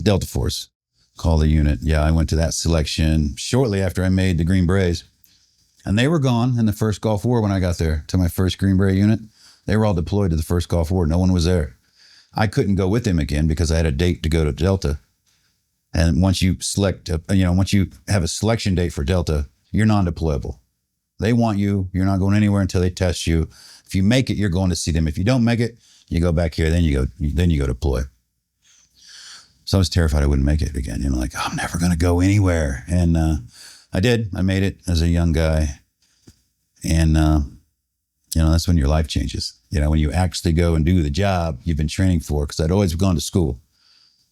Delta Force, call the unit. Yeah, I went to that selection shortly after I made the Green Berets. And they were gone in the first Gulf War when I got there to my first Green Beret unit. They were all deployed to the first Gulf War. No one was there. I couldn't go with them again because I had a date to go to Delta. And once you once you have a selection date for Delta, you're non-deployable. They want you. You're not going anywhere until they test you. If you make it, you're going to see them. If you don't make it, you go back here. Then you go deploy. So I was terrified I wouldn't make it again. Like, I'm never going to go anywhere. And I did. I made it as a young guy. And, that's when your life changes. When you actually go and do the job you've been training for, because I'd always gone to school.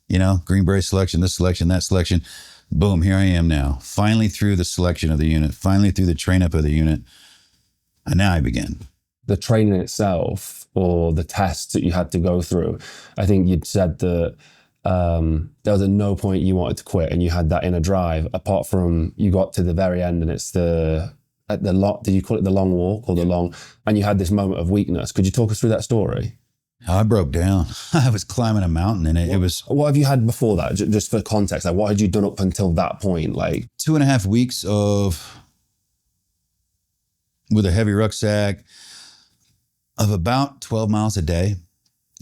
Green Beret selection, this selection, that selection. Boom, here I am now. Finally through the selection of the unit, finally through the train up of the unit. And now I begin. The training itself, or the tests that you had to go through, I think you'd said that there was at no point you wanted to quit, and you had that inner drive, apart from you got to the very end and it's did you call it the long walk or the long, and you had this moment of weakness. Could you talk us through that story? I broke down. I was climbing a mountain and it was... What have you had before that? Just for context, like what had you done up until that point? Like 2.5 weeks with a heavy rucksack of about 12 miles a day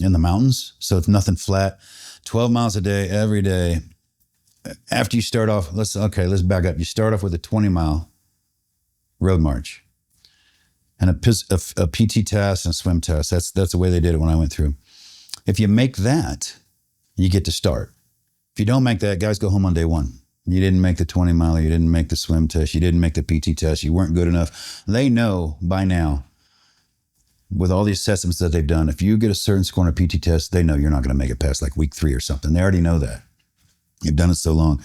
in the mountains. So it's nothing flat. 12 miles a day, every day. After you start off, let's back up. You start off with a 20-mile road march and a PT test and a swim test. That's the way they did it when I went through. If you make that, you get to start. If you don't make that, guys go home on day one. You didn't make the 20-mile, you didn't make the swim test, you didn't make the PT test, you weren't good enough. They know by now, with all the assessments that they've done, if you get a certain score on a PT test, they know you're not going to make it past like week 3 or something. They already know that. You've done it so long.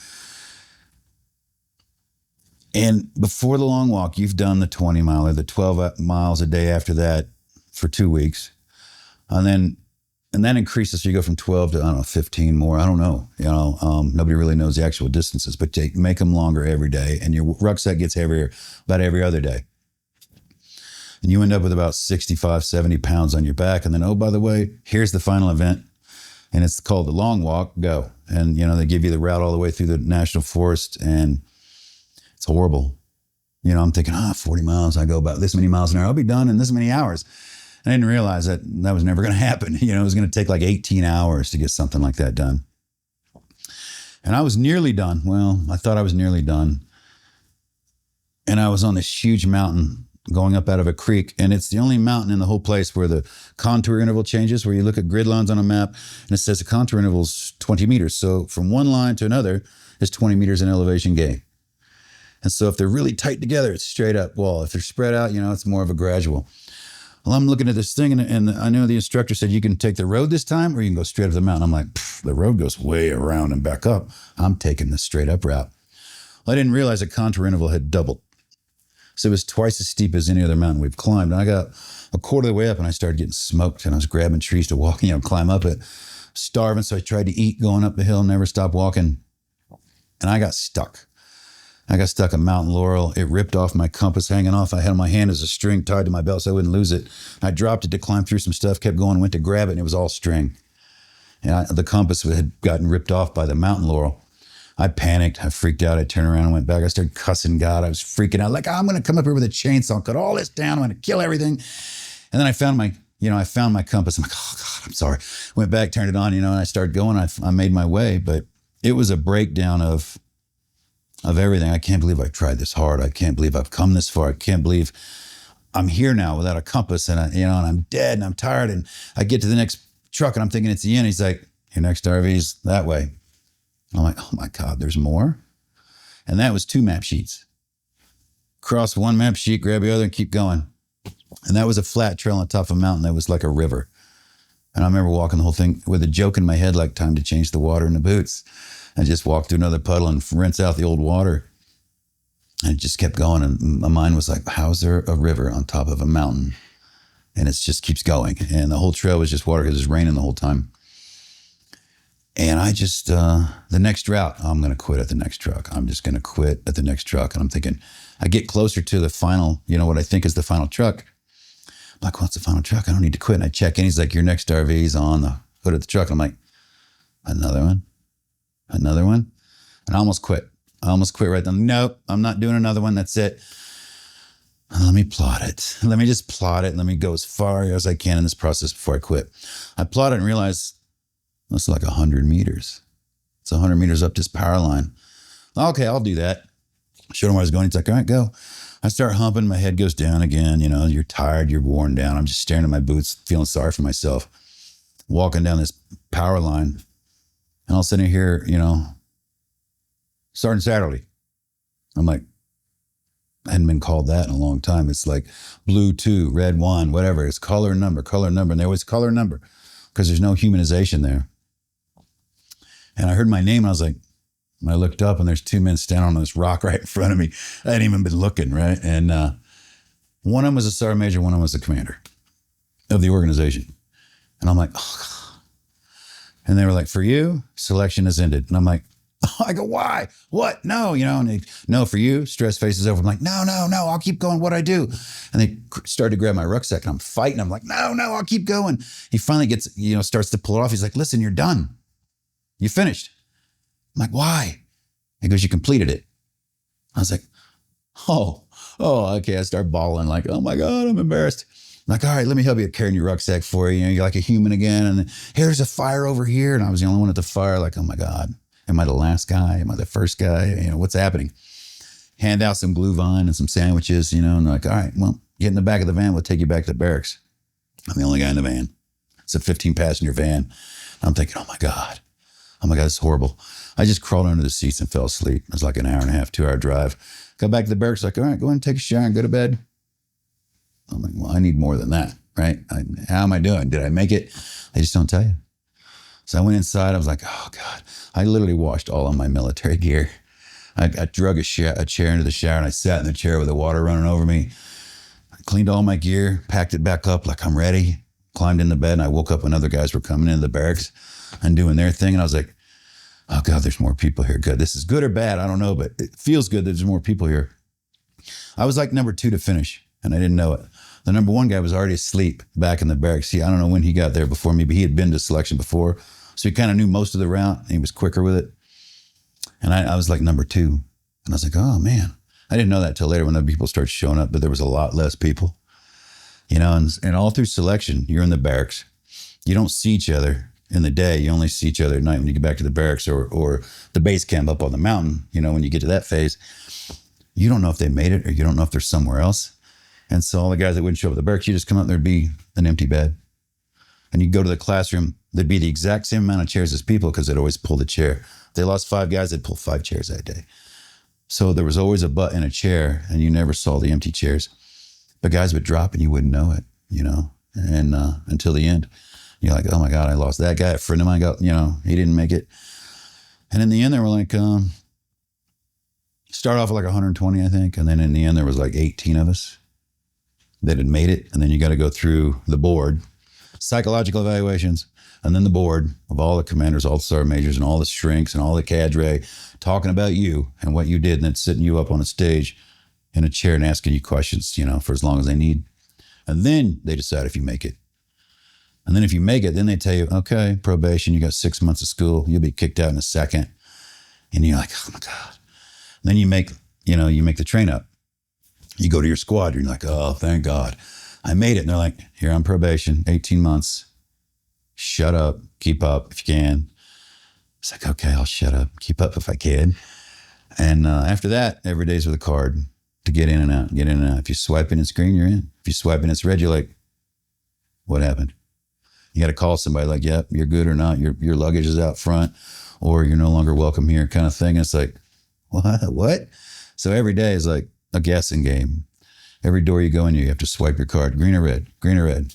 And before the long walk, you've done the 20-mile or the 12 miles a day after that for 2 weeks. And that increases. So you go from 12 to, 15 more. I don't know. Nobody really knows the actual distances, but you make them longer every day. And your rucksack gets heavier about every other day. And you end up with about 65, 70 pounds on your back. And then, oh, by the way, here's the final event. And it's called the long walk, go. And, they give you the route all the way through the national forest. And it's horrible. I'm thinking, 40 miles, I go about this many miles an hour. I'll be done in this many hours. And I didn't realize that was never going to happen. It was going to take like 18 hours to get something like that done. And I was nearly done. Well, I thought I was nearly done. And I was on this huge mountain going up out of a creek. And it's the only mountain in the whole place where the contour interval changes, where you look at grid lines on a map and it says the contour interval is 20 meters. So from one line to another is 20 meters in elevation gain. And so if they're really tight together, it's straight up wall. If they're spread out, it's more of a gradual. Well, I'm looking at this thing and I know the instructor said you can take the road this time or you can go straight up the mountain. I'm like, the road goes way around and back up. I'm taking the straight up route. Well, I didn't realize the contour interval had doubled. So it was twice as steep as any other mountain we've climbed. And I got a quarter of the way up and I started getting smoked and I was grabbing trees to walk, climb up it. Starving, so I tried to eat going up the hill, never stopped walking. And I got stuck. I got stuck at Mount Laurel. It ripped off my compass hanging off. I had my hand as a string tied to my belt so I wouldn't lose it. I dropped it to climb through some stuff, kept going, went to grab it, and it was all string. And the compass had gotten ripped off by the Mount Laurel. I panicked. I freaked out. I turned around and went back. I started cussing God. I was freaking out. Like, I'm going to come up here with a chainsaw and cut all this down. I'm going to kill everything. And then I found my compass. I'm like, oh God, I'm sorry. Went back, turned it on, and I started going. I made my way, but it was a breakdown of everything. I can't believe I tried this hard. I can't believe I've come this far. I can't believe I'm here now without a compass and I'm dead and I'm tired. And I get to the next truck and I'm thinking it's the end. He's like, your next RV's that way. I'm like, oh my God, there's more. And that was 2 map sheets. Cross one map sheet, grab the other and keep going. And that was a flat trail on top of a mountain that was like a river. And I remember walking the whole thing with a joke in my head, like time to change the water in the boots. I just walked through another puddle and rinse out the old water. And it just kept going. And my mind was like, how's there a river on top of a mountain? And it just keeps going. And the whole trail was just water because it was raining the whole time. And I just, the next route, I'm going to quit at the next truck. I'm just going to quit at the next truck. And I'm thinking, I get closer to the final, what I think is the final truck. I'm like, what's the final truck? I don't need to quit. And I check in. He's like, your next RV's on the hood of the truck. I'm like, another one? Another one. And I almost quit. Right then. Nope, I'm not doing another one. That's it. Let me plot it. Let me just plot it. Let me go as far as I can in this process before I quit. I plot it and realize that's like 100 meters. It's 100 meters up this power line. Okay, I'll do that. Showed him where I was going. He's like, all right, go. I start humping. My head goes down again. You know, you're tired. You're worn down. I'm just staring at my boots, feeling sorry for myself. Walking down this power line. And all of a sudden I hear, you know, Sergeant Satterly. I'm like, I hadn't been called that in a long time. It's like blue 2, red 1, whatever. It's color and number. And they always color and number because there's no humanization there. And I heard my name and I was like, I looked up and there's 2 men standing on this rock right in front of me. I hadn't even been looking, right? And one of them was a sergeant major, one of them was the commander of the organization. And I'm like, oh, God. And they were like, for you, selection has ended. And I'm like, oh, I go, why? What? No, you know, and they, no, for you, stress phase is over. I'm like, no, I'll keep going. What I do? And they started to grab my rucksack and I'm fighting. I'm like, no, I'll keep going. He finally gets, you know, starts to pull it off. He's like, listen, you're done. You finished. I'm like, why? He goes, you completed it. I was like, oh, okay. I start bawling like, oh my God, I'm embarrassed. I'm like, all right, let me help you carrying your rucksack for you. You know, you're like a human again. And hey, there's a fire over here. And I was the only one at the fire. Like, oh my God, am I the last guy? Am I the first guy? You know, what's happening? Hand out some glue vine and some sandwiches, you know, and like, all right, well, get in the back of the van. We'll take you back to the barracks. I'm the only guy in the van. It's a 15-passenger van. I'm thinking, oh my God, it's horrible. I just crawled under the seats and fell asleep. It was like an hour and a half, 2-hour drive. Got back to the barracks, like, all right, go ahead and take a shower and go to bed. I'm like, well, I need more than that, right? How am I doing? Did I make it? They just don't tell you. So I went inside. I was like, oh God. I literally washed all of my military gear. I drug a chair into the shower and I sat in the chair with the water running over me. I cleaned all my gear, packed it back up like I'm ready, climbed in the bed, and I woke up when other guys were coming into the barracks and doing their thing. And I was like, oh God, there's more people here. Good. This is good or bad. I don't know, but it feels good that there's more people here. I was like number 2 to finish and I didn't know it. The number 1 guy was already asleep back in the barracks. I don't know when he got there before me, but he had been to selection before. So he kind of knew most of the route and he was quicker with it. And I was like number 2. And I was like, oh man, I didn't know that till later when other people started showing up, but there was a lot less people, you know, and all through selection, you're in the barracks. You don't see each other in the day. You only see each other at night when you get back to the barracks or the base camp up on the mountain. You know, when you get to that phase, you don't know if they made it or you don't know if they're somewhere else. And so all the guys that wouldn't show up at the barracks, you just come out, there'd be an empty bed. And you go to the classroom, there'd be the exact same amount of chairs as people because they'd always pull the chair. If they lost 5 guys, they'd pull 5 chairs that day. So there was always a butt in a chair and you never saw the empty chairs. But guys would drop and you wouldn't know it, you know, and until the end. You're like, oh my God, I lost that guy. A friend of mine got, you know, he didn't make it. And in the end, there were like, start off with like 120, I think. And then in the end, there was like 18 of us that had made it. And then you got to go through the board, psychological evaluations, and then the board of all the commanders, all the sergeant majors, and all the shrinks, and all the cadre talking about you and what you did, and then sitting you up on a stage in a chair and asking you questions, you know, for as long as they need. And then they decide if you make it. And then if you make it, then they tell you, okay, probation, you got 6 months of school, you'll be kicked out in a second. And you're like, oh my God. And then you make the train up. You go to your squad, you're like, oh, thank God. I made it. And they're like, here on probation, 18 months. Shut up, keep up if you can. It's like, okay, I'll shut up, keep up if I can. And after that, every day's with a card to get in and out. If you swipe in, it's green, you're in. If you swipe in, it's red, you're like, what happened? You got to call somebody like, yep, you're good or not. Your luggage is out front or you're no longer welcome here kind of thing. And it's like, what? So every day is like a guessing game. Every door you go in, you have to swipe your card, green or red, green or red.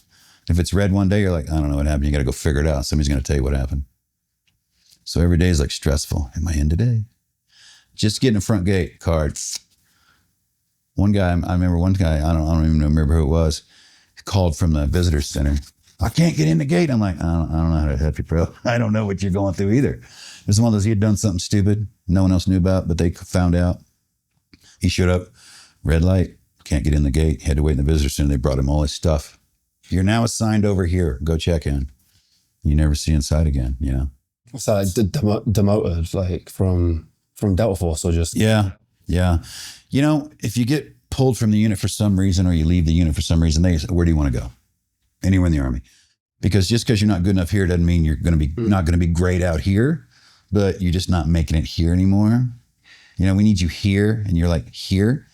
If it's red one day, you're like, I don't know what happened. You got to go figure it out. Somebody's going to tell you what happened. So every day is like stressful. Am I in today? Just get in the front gate, card. One guy, I remember one guy, I don't even remember who it was, called from the visitor center. I can't get in the gate. I'm like, I don't know how to help you, bro. I don't know what you're going through either. It was one of those, he had done something stupid no one else knew about, but they found out. He showed up, red light, can't get in the gate. He had to wait in the visitor center. They brought him all his stuff. You're now assigned over here. Go check in. You never see inside again, you know? So like demoted like from Delta Force or just Yeah. Yeah. You know, if you get pulled from the unit for some reason or you leave the unit for some reason, they say, where do you want to go? Anywhere in the Army. Because just because you're not good enough here doesn't mean you're going to be not going to be great out here, but you're just not making it here anymore. You know, we need you here, and you're like here.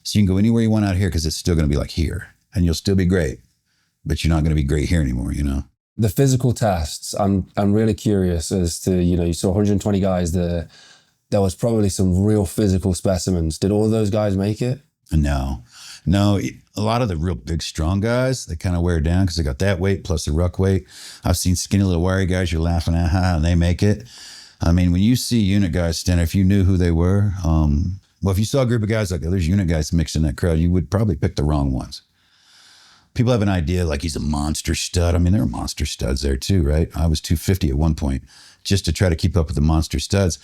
So you can go anywhere you want out here because it's still going to be like here, and you'll still be great, but you're not going to be great here anymore, you know? the physical tests. I'm really curious as to, you saw 120 guys there. There was probably some real physical specimens. Did all of those guys make it? No, a lot of the real big, strong guys, they kind of wear down because they got that weight plus the ruck weight. I've seen skinny little wiry guys you're laughing at, and they make it. I mean, when you see unit guys stand, if you knew who they were, well, if you saw a group of guys like, oh, there's unit guys mixed in that crowd, you would probably pick the wrong ones. People have an idea like he's a monster stud. I mean, there are monster studs there too, right? I was 250 at one point just to try to keep up with the monster studs.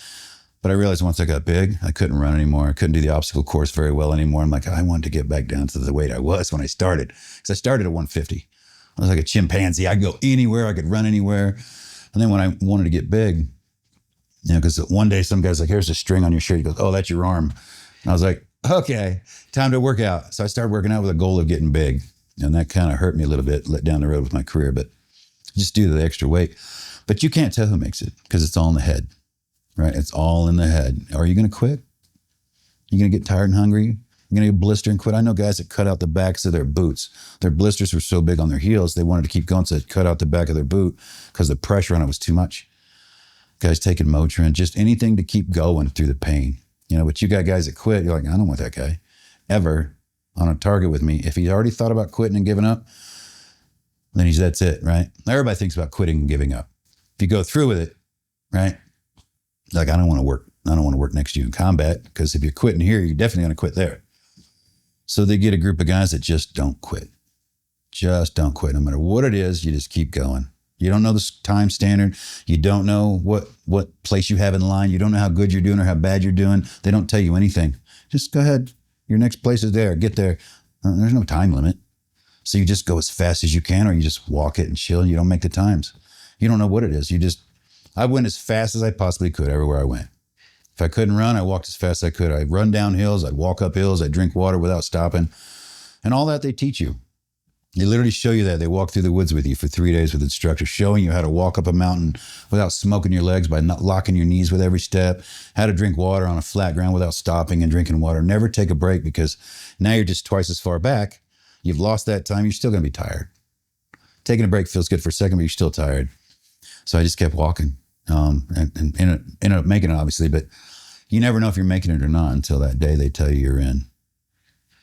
But I realized once I got big, I couldn't run anymore. I couldn't do the obstacle course very well anymore. I'm like, I wanted to get back down to the weight I was when I started. Because I started at 150. I was like a chimpanzee. I'd go anywhere. I could run anywhere. And then when I wanted to get big, because one day some guy's like, here's a string on your shirt. He goes, oh, that's your arm. And I was like, okay, time to work out. So I started working out with a goal of getting big. And that kind of hurt me a little bit, let down the road with my career, but just due to the extra weight. But you can't tell who makes it because it's all in the head. Right? It's all in the head. Are you going to quit? You're going to get tired and hungry? You're going to get blister and quit? I know guys that cut out the backs of their boots. Their blisters were so big on their heels, they wanted to keep going, so they cut out the back of their boot because the pressure on it was too much. Guys taking Motrin, just anything to keep going through the pain. But you got guys that quit. You're like, I don't want that guy ever on a target with me. If he's already thought about quitting and giving up, then that's it, right? Everybody thinks about quitting and giving up. If you go through with it, right? Like, I don't want to work next to you in combat because if you're quitting here, you're definitely going to quit there. So they get a group of guys that just don't quit. Just don't quit. No matter what it is, you just keep going. You don't know the time standard. You don't know what place you have in line. You don't know how good you're doing or how bad you're doing. They don't tell you anything. Just go ahead. Your next place is there. Get there. There's no time limit. So you just go as fast as you can, or you just walk it and chill and you don't make the times. You don't know what it is. I went as fast as I possibly could everywhere I went. If I couldn't run, I walked as fast as I could. I'd run down hills. I'd walk up hills. I'd drink water without stopping. And all that they teach you. They literally show you that. They walk through the woods with you for 3 days with instructors, showing you how to walk up a mountain without smoking your legs, by not locking your knees with every step, how to drink water on a flat ground without stopping and drinking water. Never take a break, because now you're just twice as far back. You've lost that time. You're still going to be tired. Taking a break feels good for a second, but you're still tired. So I just kept walking. And ended up making it, obviously, but you never know if you're making it or not until that day they tell you you're in.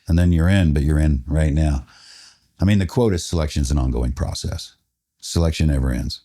And then you're in, but you're in right now. I mean, the quote is, selection is an ongoing process. Selection never ends.